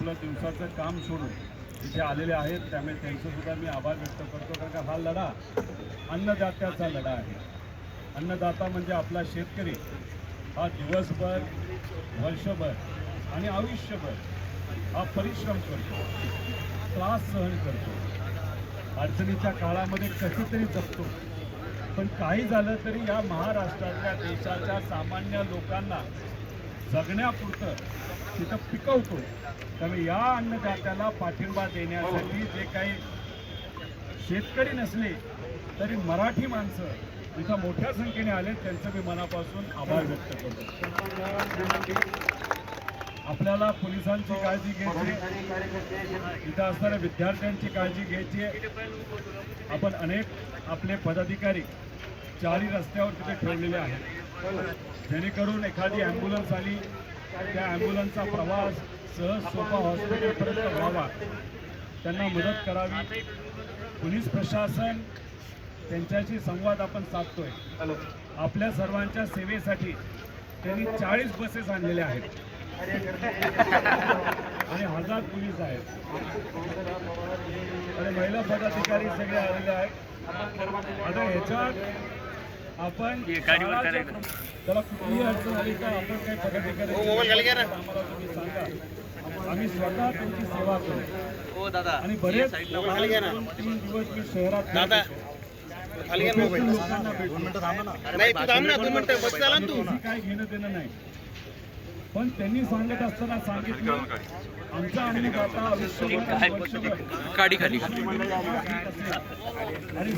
आपलं दिवसाचं काम सोडून इथे आलेले आहेत, त्यामुळे त्यांचंसुद्धा मी आभार व्यक्त करतो. कारण का हा लढा अन्नदात्याचा लढा आहे. अन्नदाता म्हणजे आपला शेतकरी. हा दिवसभर, वर्षभर आणि आयुष्यभर हा परिश्रम करतो, त्रास सहन करतो, अडचणीच्या काळामध्ये कधीतरी जगतो. पण काही झालं तरी या महाराष्ट्रातल्या देशाच्या सामान्य लोकांना जगण्यापुरतं तिथं पिकवतो. त्यामुळे या अन्नदात्याला पाठिंबा देण्यासाठी जे काही शेतकरी नसले तरी मराठी माणसं इथं मोठ्या संख्येने आले, त्यांचं मी मनापासून आभार व्यक्त करतो. आपल्याला पोलिसांची काळजी घ्यायची, इथं असणाऱ्या विद्यार्थ्यांची काळजी घ्यायची. आपण अनेक आपले पदाधिकारी चारी रस्त्यावर तिथे ठेवलेले आहेत, जेणेकरून एखादी ॲम्ब्युलन्स आली, त्या ॲम्ब्युलन्सचा प्रवास सहज सोपा हॉस्पिटलपर्यंत व्हावा, त्यांना मदत करावी. पोलीस प्रशासन त्यांच्याशी संवाद आपण साधतोय. आपल्या सर्वांच्या सेवेसाठी त्यांनी 40 बसेस आणलेल्या आहेत आणि 1000 पोलीस आहेत आणि महिला पदाधिकारी सगळे आलेले आहेत. आता ह्याच्यात आपण त्याला कुठलीही अडचण आली का आपण काही पदाधिकारी आम्हाला तुम्ही सांगा, आम्ही स्वतः त्यांची सेवा करू. आणि बरेच 3 दिवस मी शहरात लोकांना भेटतो, काय घेणं देणं नाही. पण त्यांनी सांगत असताना सांगितलं, आमचा अन्नदाता आयुष्यभर वर्षभर आणि